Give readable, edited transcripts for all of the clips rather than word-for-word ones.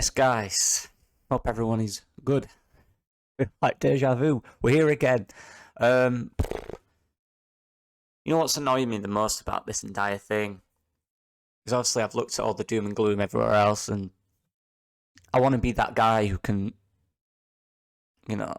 Yes, guys. Hope everyone is good. Like deja vu. We're here again. Um, you know what's annoying me the most about this entire thing? Because obviously I've looked at all the doom and gloom everywhere else, and I want to be that guy who can, you know,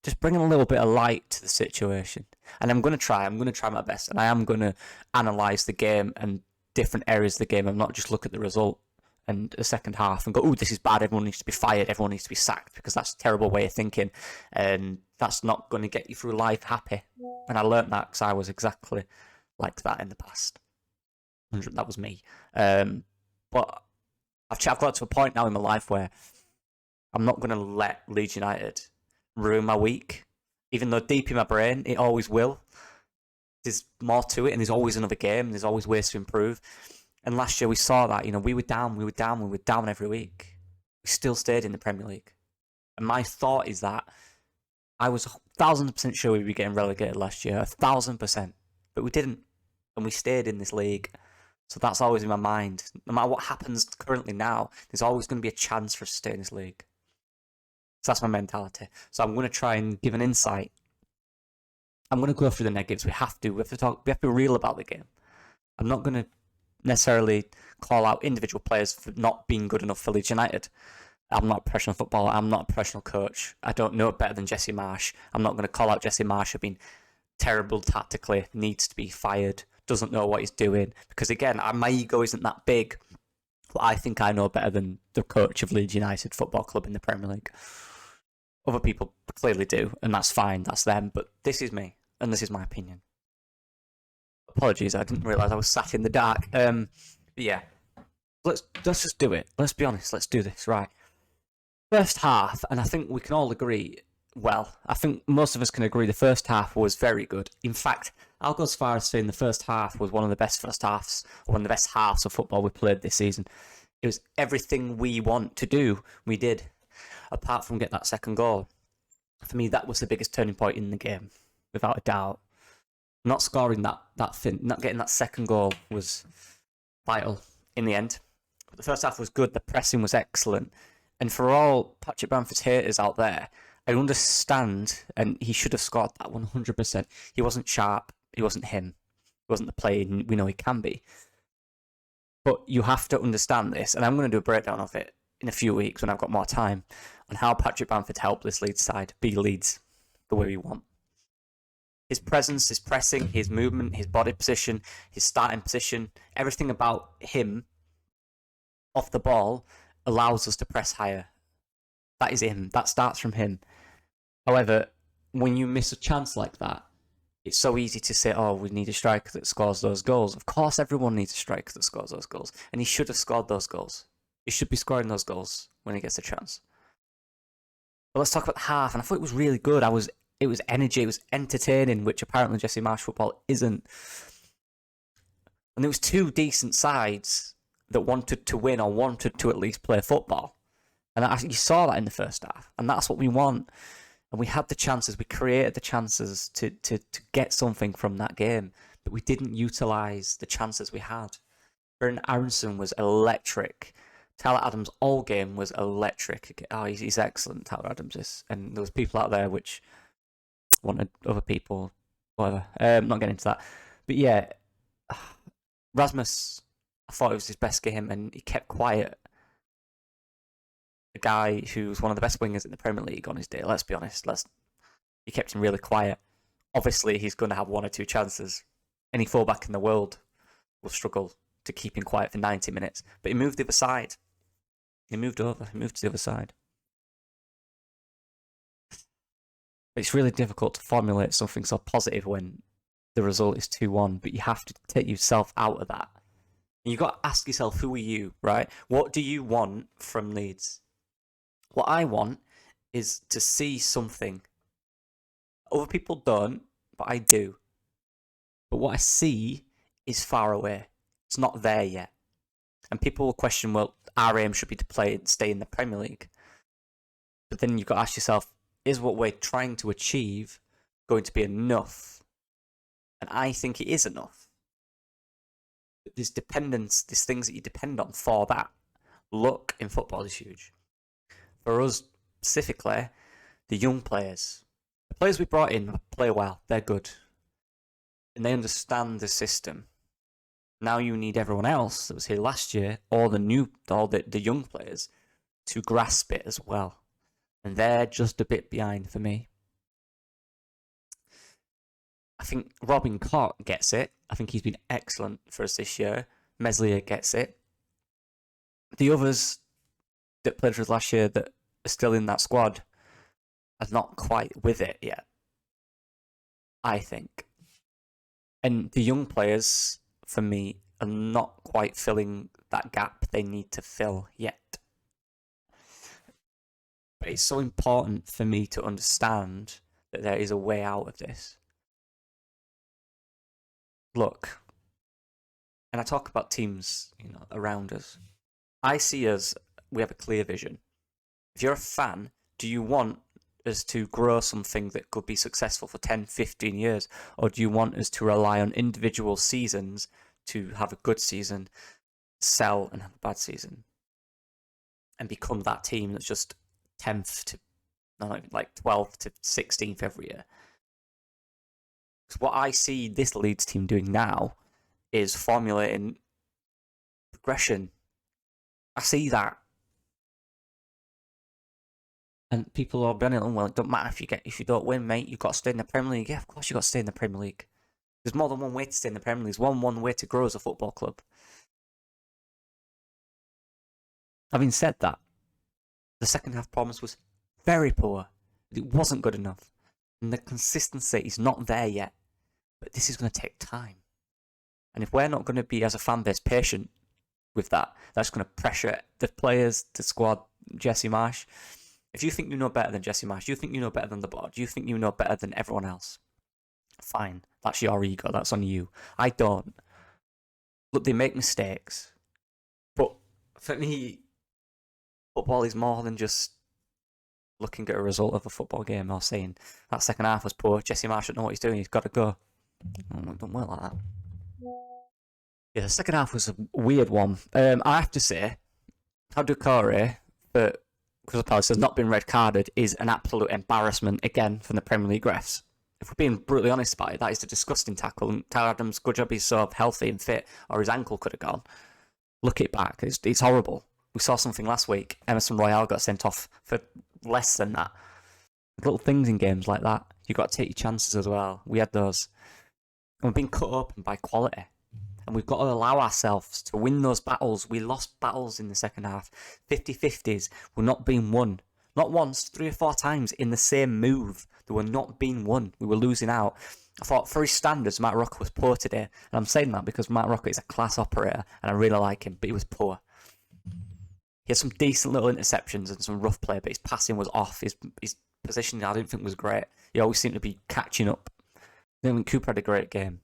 just bring a little bit of light to the situation. And I'm going to try. I'm going to try my best, and I am going to analyse the game and different areas of the game and not just look at the result and the second half and go, oh, this is bad, everyone needs to be fired, everyone needs to be sacked, because that's a terrible way of thinking, and that's not going to get you through life happy. And I learnt that because I was exactly like that in the past. That was me. But I've got to a point now in my life where I'm not going to let Leeds United ruin my week, even though deep in my brain it always will. There's more to it, and there's always another game, and there's always ways to improve. And last year we saw that, we were down every week. We still stayed in the Premier League. And my thought is that I was 1,000% sure we'd be getting relegated last year, 1,000%. But we didn't, and we stayed in this league. So that's always in my mind. No matter what happens currently now, there's always going to be a chance for us to stay in this league. So that's my mentality. So I'm going to try and give an insight. I'm going to go through the negatives. We have to be real about the game. I'm not going to necessarily call out individual players for not being good enough for Leeds United. I'm not a professional footballer. I'm not a professional coach. I don't know it better than Jesse Marsch. I'm not going to call out Jesse Marsch for being terrible tactically, needs to be fired, doesn't know what he's doing. Because again, my ego isn't that big. But I think I know better than the coach of Leeds United Football Club in the Premier League. Other people clearly do, and that's fine. That's them. But this is me, and this is my opinion. Apologies, I didn't realise I was sat in the dark. But yeah, let's just do it. Let's be honest. Let's do this, right? First half, and I think we can all agree. Well, I think most of us can agree the first half was very good. In fact, I'll go as far as saying the first half was one of the best first halves, or one of the best halves of football we played this season. It was everything we want to do, we did, apart from get that second goal. For me, that was the biggest turning point in the game, without a doubt. Not scoring not getting that second goal was vital in the end. But the first half was good. The pressing was excellent. And for all Patrick Bamford's haters out there, I understand, and he should have scored that 100%. He wasn't sharp. He wasn't him. He wasn't the player we know he can be. But you have to understand this, and I'm going to do a breakdown of it in a few weeks when I've got more time, on how Patrick Bamford helped this Leeds side be Leeds the way we want. His presence, his pressing, his movement, his body position, his starting position, everything about him off the ball allows us to press higher. That is him. That starts from him. However, when you miss a chance like that, it's so easy to say, oh, we need a striker that scores those goals. Of course, everyone needs a striker that scores those goals. And he should have scored those goals. He should be scoring those goals when he gets a chance. But let's talk about the half. And I thought it was really good. It was energy, it was entertaining, which apparently Jesse Marsch football isn't. And there was two decent sides that wanted to win or wanted to at least play football. And you saw that in the first half. And that's what we want. And we had the chances, we created the chances to get something from that game. But we didn't utilise the chances we had. Brendan Aronson was electric. Tyler Adams all game was electric. Oh, he's excellent, Tyler Adams is. And there was people out there which wanted other people, whatever. Not getting into that. But yeah, Rasmus, I thought it was his best game, and he kept quiet. A guy who's one of the best wingers in the Premier League on his day, let's be honest. He kept him really quiet. Obviously, he's going to have one or two chances. Any fullback in the world will struggle to keep him quiet for 90 minutes. But he moved the other side. He moved over. He moved to the other side. It's really difficult to formulate something so positive when the result is 2-1, but you have to take yourself out of that. And you've got to ask yourself, who are you, right? What do you want from Leeds? What I want is to see something. Other people don't, but I do. But what I see is far away. It's not there yet. And people will question, well, our aim should be to stay in the Premier League. But then you've got to ask yourself, is what we're trying to achieve going to be enough? And I think it is enough. But there's things that you depend on for that. Luck in football is huge. for us specifically, the young players. The players we brought in play well, they're good. And they understand the system. Now you need everyone else that was here last year, or the young players, to grasp it as well. And they're just a bit behind for me. I think Robin Koch gets it. I think he's been excellent for us this year. Meslier gets it. The others that played for us last year that are still in that squad are not quite with it yet, I think. And the young players, for me, are not quite filling that gap they need to fill yet. But it's so important for me to understand that there is a way out of this. Look, and I talk about teams, around us. I see we have a clear vision. If you're a fan, do you want us to grow something that could be successful for 10, 15 years? Or do you want us to rely on individual seasons to have a good season, sell and have a bad season, and become that team that's just 10th to, like 12th to 16th every year? Because what I see this Leeds team doing now is formulating progression. I see that. And people are banning, well, it don't matter if you don't win, mate, you've got to stay in the Premier League. Yeah, of course you've got to stay in the Premier League. There's more than one way to stay in the Premier League. There's one way to grow as a football club. Having said that, the second half performance was very poor. It wasn't good enough. And the consistency is not there yet. But this is going to take time. And if we're not going to be, as a fan base, patient with that, that's going to pressure the players, the squad, Jesse Marsh. If you think you know better than Jesse Marsh, you think you know better than the board, you think you know better than everyone else, fine. That's your ego. That's on you. I don't. Look, they make mistakes. But for me, football is more than just looking at a result of a football game or saying that second half was poor. Jesse Marsh doesn't know what he's doing. He's got to go. It don't work like that. Yeah, the second half was a weird one. I have to say, Kadukore, Crystal Palace has not been red carded, is an absolute embarrassment again from the Premier League refs. If we're being brutally honest about it, that is a disgusting tackle. And Tyler Adams, good job he's so healthy and fit, or his ankle could have gone. Look it back, it's horrible. We saw something last week. Emerson Royale got sent off for less than that. Little things in games like that. You've got to take your chances as well. We had those. And we've been cut open by quality. And we've got to allow ourselves to win those battles. We lost battles in the second half. 50-50s were not being won. Not once, 3 or 4 times in the same move. They were not being won. We were losing out. I thought, for his standards, Matt Rocker was poor today. And I'm saying that because Matt Rocker is a class operator and I really like him, but he was poor. He had some decent little interceptions and some rough play, but his passing was off. His positioning I didn't think was great. He always seemed to be catching up. I think Cooper had a great game.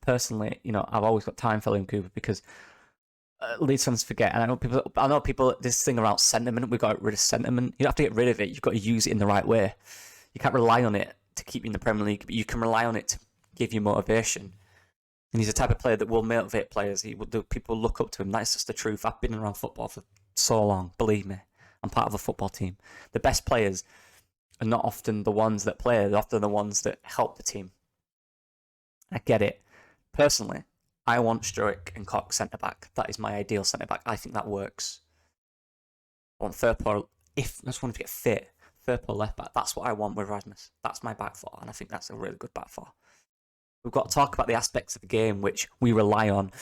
Personally, I've always got time for Liam Cooper because Leeds fans forget, and I know people this thing about sentiment. We've got rid of sentiment. You don't have to get rid of it. You've got to use it in the right way. You can't rely on it to keep you in the Premier League, but you can rely on it to give you motivation. And he's the type of player that will motivate players. People look up to him. That's just the truth. I've been around football for so long. Believe me, I'm part of a football team. The best players are not often the ones that play. They're often the ones that help the team. I get it. Personally, I want Sturrock and Cox centre-back. That is my ideal centre-back. I think that works. I want Firpo, I just want to get fit. Firpo left-back. That's what I want with Rasmus. That's my back four, and I think that's a really good back four. We've got to talk about the aspects of the game which we rely on.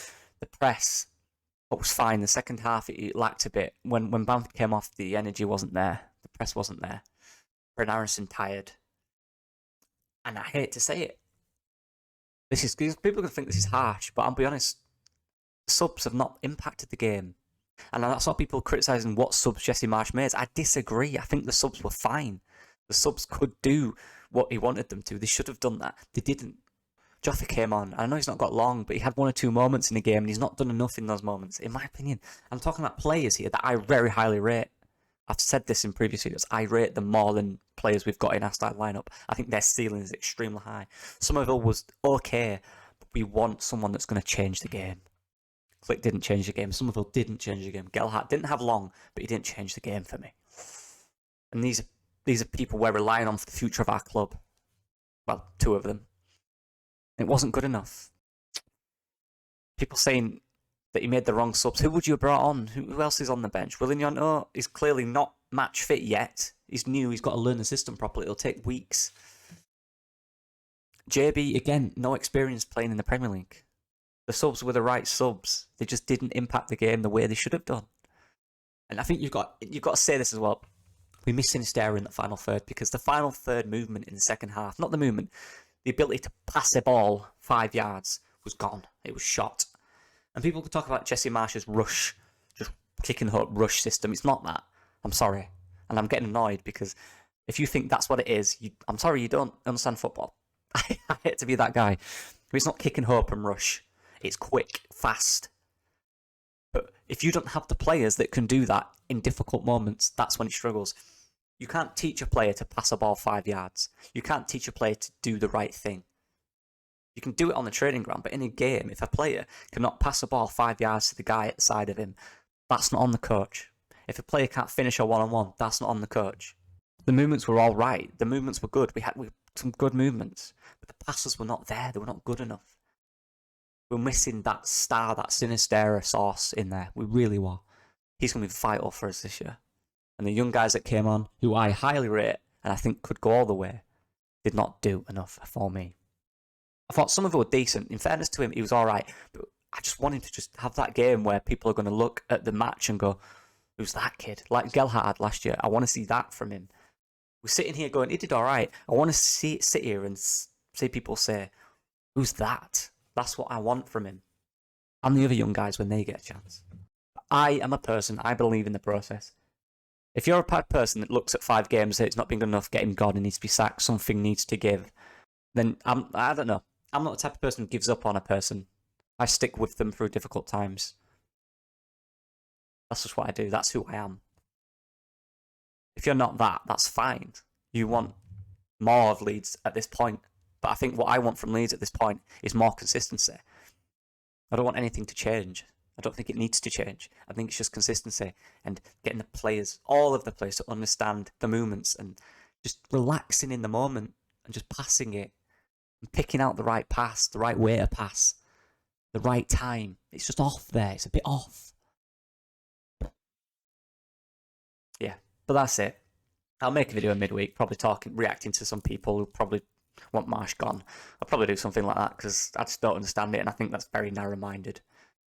The press, what was fine. The second half, it lacked a bit. When Bamford came off, the energy wasn't there. The press wasn't there. Brent Harrison tired. And I hate to say it. People are going to think this is harsh, but I'll be honest, subs have not impacted the game. And I saw people criticising what subs Jesse Marsh made. I disagree. I think the subs were fine. The subs could do what he wanted them to. They should have done that. They didn't. Joffe came on. I know he's not got long, but he had 1 or 2 moments in the game, and he's not done enough in those moments, in my opinion. I'm talking about players here that I very highly rate. I've said this in previous videos. I rate them more than players we've got in our style lineup. I think their ceiling is extremely high. Somerville was okay, but we want someone that's going to change the game. Click didn't change the game. Somerville didn't change the game. Gelhardt didn't have long, but he didn't change the game for me. And these are people we're relying on for the future of our club. Well, two of them. It wasn't good enough. People saying that he made the wrong subs. Who would you have brought on? Who else is on the bench? Willian is clearly not match fit yet. He's new. He's got to learn the system properly. It'll take weeks. JB, again, no experience playing in the Premier League. The subs were the right subs. They just didn't impact the game the way they should have done. And I think you've got to say this as well. We missed Sinisterra in the final third because the final third movement in the second half, not the movement, the ability to pass a ball 5 yards was gone. It was shot. And people could talk about Jesse Marsh's rush, just kick and hook rush system. It's not that. I'm sorry. And I'm getting annoyed because if you think that's what it is, I'm sorry, you don't understand football. I hate to be that guy. It's not kick and hope and rush. It's quick, fast. But if you don't have the players that can do that in difficult moments, that's when it struggles. You can't teach a player to pass a ball 5 yards. You can't teach a player to do the right thing. You can do it on the training ground, but in a game, if a player cannot pass a ball 5 yards to the guy at the side of him, that's not on the coach. If a player can't finish a one-on-one, that's not on the coach. The movements were all right. The movements were good. We had some good movements, but the passes were not there. They were not good enough. We're missing that star, that Sinisterra sauce in there. We really were. He's going to be vital for us this year. And the young guys that came on, who I highly rate and I think could go all the way, did not do enough for me. I thought some of it were decent. In fairness to him, he was all right. But I just want him to just have that game where people are going to look at the match and go, who's that kid? Like Gelhardt had last year. I want to see that from him. We're sitting here going, he did all right. I want to sit here and see people say, who's that? That's what I want from him. And the other young guys when they get a chance. I am a person, I believe in the process. If you're a bad person that looks at 5 games and says it's not been good enough, get him gone, he needs to be sacked, something needs to give, then I don't know. I'm not the type of person who gives up on a person. I stick with them through difficult times. That's just what I do. That's who I am. If you're not that, that's fine. You want more of Leeds at this point. But I think what I want from Leeds at this point is more consistency. I don't want anything to change. I don't think it needs to change. I think it's just consistency and getting the players, all of the players, to understand the movements and just relaxing in the moment and just passing it and picking out the right pass, the right way to pass, the right time. It's just off there. It's a bit off. Yeah, but that's it. I'll make a video in midweek, probably reacting to some people who probably want Marsh gone. I'll probably do something like that because I just don't understand it, and I think that's very narrow-minded.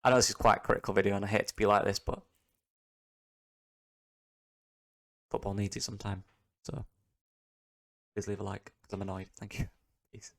I know this is quite a critical video, and I hate to be like this, but football needs it sometime. So please leave a like because I'm annoyed. Thank you. Peace.